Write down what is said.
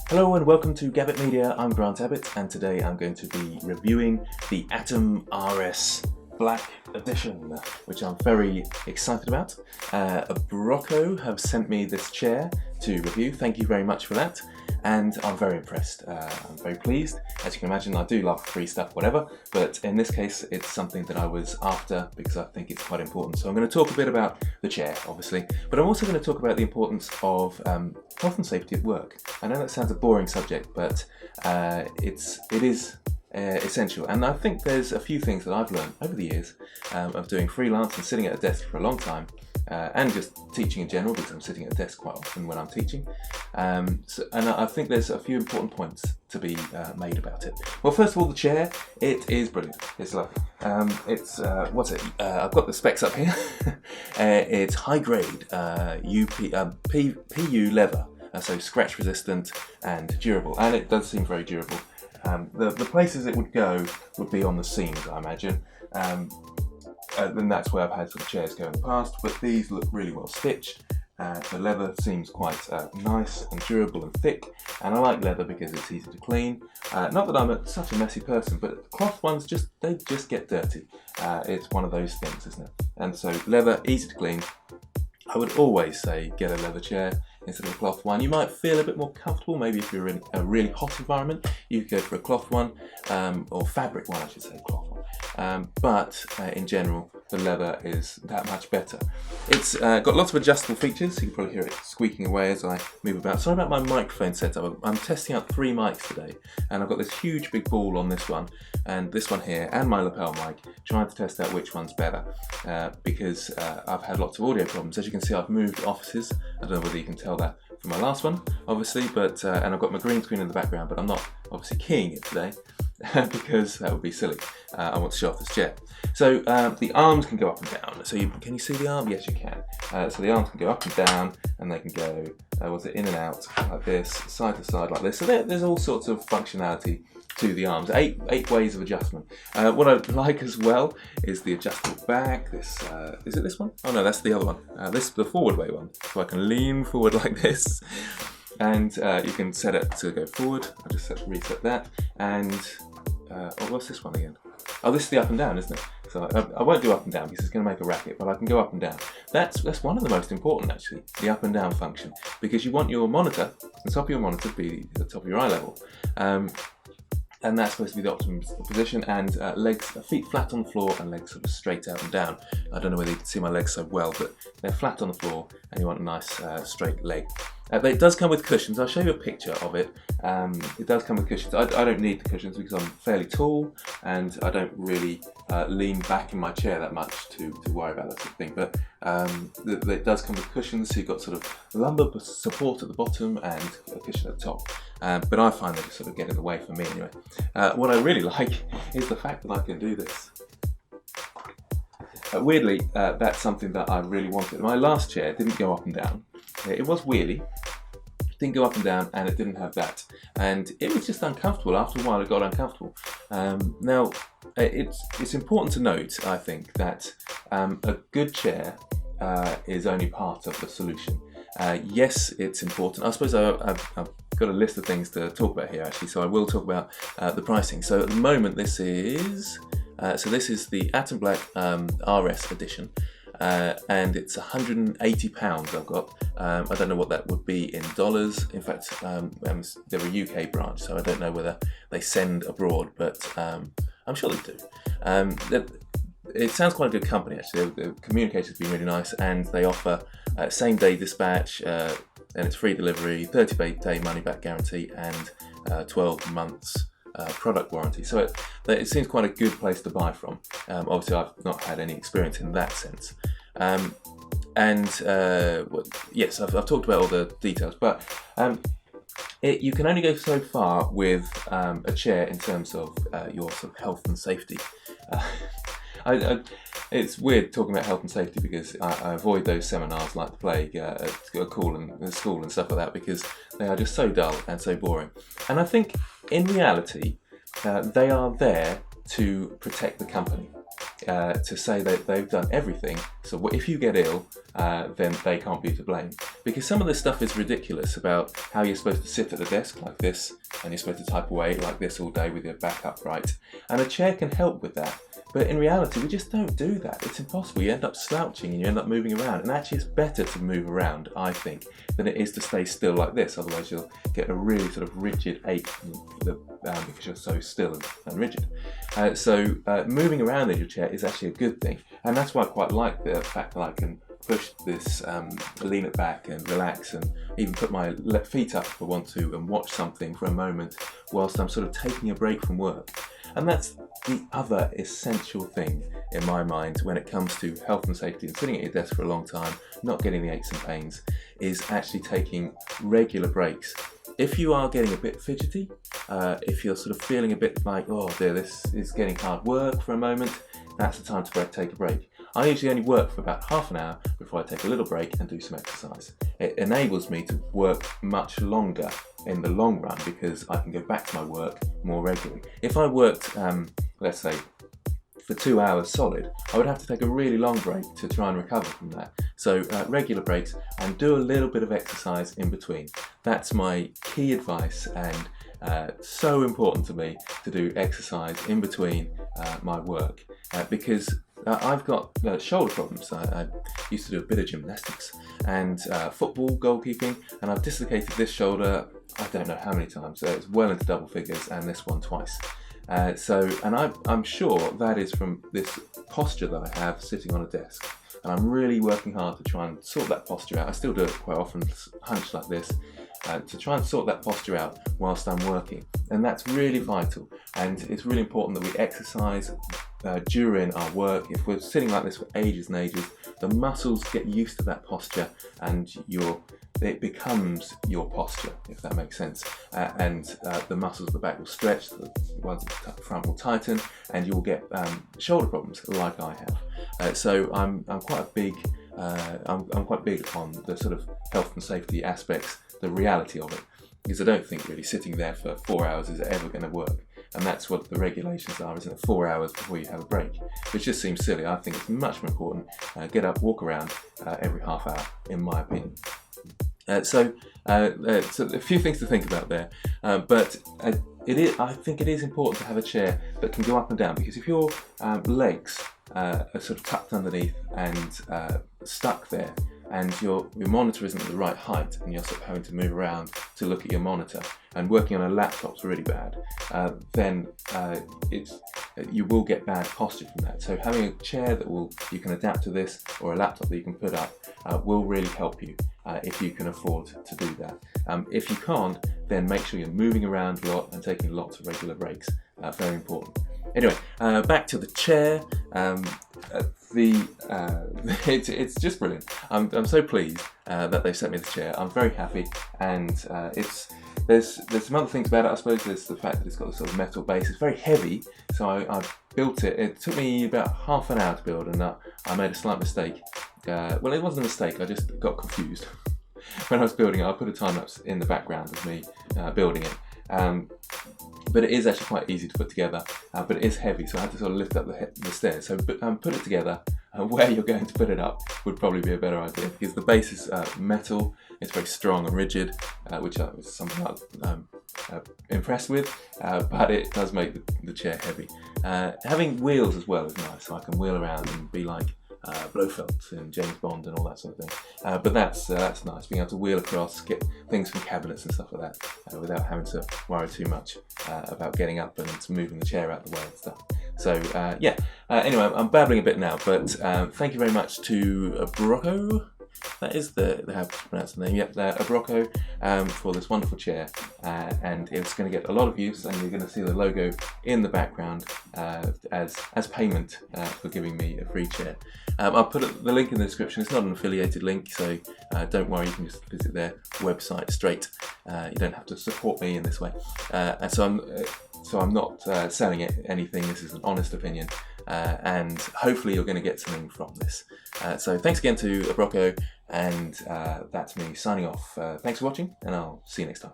Hello and welcome to Gabbett Media. I'm Grant Abbott and today I'm going to be reviewing the Atom RS Black Edition, which I'm very excited about. Abroco have sent me this chair to review. Thank you very much for that, and I'm very impressed. I'm very pleased. As you can imagine, I do love free stuff, whatever, but in this case it's something that I was after because I think it's quite important. So I'm going to talk a bit about the chair, obviously, but I'm also going to talk about the importance of health and safety at work. I know that sounds a boring subject, but it is essential, and I think there's a few things that I've learned over the years of doing freelance and sitting at a desk for a long time, and just teaching in general, because I'm sitting at a desk quite often when I'm teaching. And I think there's a few important points to be made about it. Well, first of all, the chair, it is brilliant. It's lovely. It's what's it? I've got the specs up here. It's high grade PU leather, so scratch resistant and durable, and it does seem very durable. The places it would go would be on the seams, I imagine, and that's where I've had some chairs go in the past, but these look really well stitched. The leather seems quite nice and durable and thick, and I like leather because it's easy to clean. Not that I'm such a messy person, but cloth ones they just get dirty. It's one of those things, isn't it? And so leather, easy to clean. I would always say get a leather chair instead of a cloth one. You might feel a bit more comfortable, maybe if you're in a really hot environment, you could go for a cloth one, or fabric one, I should say, cloth one. But in general, the leather is that much better. It's got lots of adjustable features, so you can probably hear it squeaking away as I move about. Sorry about my microphone setup. I'm testing out 3 mics today, and I've got this huge big ball on this one, and this one here, and my lapel mic, trying to test out which one's better, because I've had lots of audio problems. As you can see, I've moved offices. I don't know whether you can tell that from my last one, obviously, but and I've got my green screen in the background, but I'm not obviously keying it today because that would be silly. I want to show off this chair. So the arms can go up and down. So can you see the arm? Yes, you can. So the arms can go up and down, and they can go in and out like this, side to side like this. So there's all sorts of functionality to the arms. Eight ways of adjustment. What I like as well is the adjustable back. This is it this one? Oh no, that's the other one. This is the forward way one. So I can lean forward like this, and you can set it to go forward. I'll just reset that. And what's this one again? Oh, this is the up and down, isn't it? So I won't do up and down because it's going to make a racket, but I can go up and down. That's one of the most important, actually, the up and down function, because you want your monitor, the top of your monitor to be at the top of your eye level. And that's supposed to be the optimum position, and feet flat on the floor and legs sort of straight out and down. I don't know whether you can see my legs so well, but they're flat on the floor and you want a nice straight leg. It does come with cushions. I'll show you a picture of it. It does come with cushions. I don't need the cushions because I'm fairly tall and I don't really lean back in my chair that much to worry about that sort of thing. But it does come with cushions, so you've got sort of lumbar support at the bottom and a cushion at the top. But I find they just sort of get in the way for me anyway. What I really like is the fact that I can do this. Weirdly, that's something that I really wanted. My last chair didn't go up and down. It was wheelie, didn't go up and down, and it didn't have that. And it was just uncomfortable. After a while, it got uncomfortable. Now, it's important to note, I think, that a good chair is only part of the solution. Yes, it's important. I suppose I've got a list of things to talk about here, actually, so I will talk about the pricing. So at the moment, this is the Atom Black RS edition. And it's £180 I've got. I don't know what that would be in dollars. In fact, they're a UK branch, so I don't know whether they send abroad, but I'm sure they do. It sounds quite a good company, actually. The communication's been really nice, and they offer same-day dispatch, and it's free delivery, 30-day money-back guarantee, and 12 months product warranty. So it seems quite a good place to buy from. Obviously, I've not had any experience in that sense. Yes, I've talked about all the details, but you can only go so far with a chair in terms of your sort of health and safety. It's weird talking about health and safety because I avoid those seminars like the plague at school and stuff like that, because they are just so dull and so boring. And I think in reality, they are there to protect the company. to say that they've done everything, so if you get ill, then they can't be to blame. Because some of this stuff is ridiculous about how you're supposed to sit at a desk like this, and you're supposed to type away like this all day with your back upright. And a chair can help with that. But in reality, we just don't do that. It's impossible. You end up slouching and you end up moving around. And actually, it's better to move around, I think, than it is to stay still like this. Otherwise, you'll get a really sort of rigid ache because you're so still and rigid. So moving around in your chair is actually a good thing. And that's why I quite like the fact that I can push this, lean it back and relax, and even put my feet up if I want to and watch something for a moment whilst I'm sort of taking a break from work. And that's the other essential thing in my mind when it comes to health and safety and sitting at your desk for a long time, not getting the aches and pains, is actually taking regular breaks. If you are getting a bit fidgety, if you're sort of feeling a bit like, oh dear, this is getting hard work for a moment, that's the time to take a break. I usually only work for about half an hour before I take a little break and do some exercise. It enables me to work much longer in the long run because I can go back to my work more regularly. If I worked, let's say, for 2 hours solid, I would have to take a really long break to try and recover from that. So regular breaks, and do a little bit of exercise in between. That's my key advice, and so important to me to do exercise in between my work because I've got shoulder problems. I used to do a bit of gymnastics and football, goalkeeping, and I've dislocated this shoulder, I don't know how many times. It's well into double figures, and this one twice. I'm sure that is from this posture that I have sitting on a desk. And I'm really working hard to try and sort that posture out. I still do it quite often, hunched like this, to try and sort that posture out whilst I'm working. And that's really vital. And it's really important that we exercise during our work. If we're sitting like this for ages and ages, the muscles get used to that posture, and it becomes your posture, if that makes sense. The muscles of the back will stretch, the ones at the front will tighten, and you'll get shoulder problems like I have. So I'm quite big on the sort of health and safety aspects, the reality of it, because I don't think really sitting there for 4 hours is ever going to work. And that's what the regulations are, isn't it? 4 hours before you have a break, which just seems silly. I think it's much more important. Get up, walk around every half hour, in my opinion. So a few things to think about there, but I think it is important to have a chair that can go up and down, because if your legs are sort of tucked underneath and stuck there, and your monitor isn't at the right height, and you're sort of having to move around to look at your monitor, and working on a laptop's really bad, then you will get bad posture from that. So having a chair that you can adapt to this, or a laptop that you can put up, will really help you if you can afford to do that. If you can't, then make sure you're moving around a lot and taking lots of regular breaks. Very important. Anyway, back to the chair. It's just brilliant. I'm so pleased that they've sent me the chair. I'm very happy, and there's some other things about it. I suppose there's the fact that it's got this sort of metal base. It's very heavy, so I built it. It took me about half an hour to build, and I made a slight mistake. Well, it wasn't a mistake. I just got confused when I was building it. I put a time lapse in the background of me building it. But it is actually quite easy to put together, but it is heavy, so I had to sort of lift up the stairs. So put it together, where you're going to put it up would probably be a better idea, because the base is metal, it's very strong and rigid, which is something I'm impressed with, but it does make the chair heavy. Having wheels as well is nice, so I can wheel around and be like Blofeld and James Bond and all that sort of thing. But that's nice, being able to wheel across, get things from cabinets and stuff like that, without having to worry too much about getting up and moving the chair out the way and stuff. So anyway, I'm babbling a bit now, but thank you very much to Abroco. That is how to pronounce the name. Yep, Abroco, for this wonderful chair, and it's going to get a lot of use, and you're going to see the logo in the background as payment for giving me a free chair. I'll put the link in the description. It's not an affiliated link, so don't worry. You can just visit their website straight. You don't have to support me in this way. And so I'm not selling anything. This is an honest opinion. And hopefully you're going to get something from this. So thanks again to Abroco, and that's me signing off. Thanks for watching, and I'll see you next time.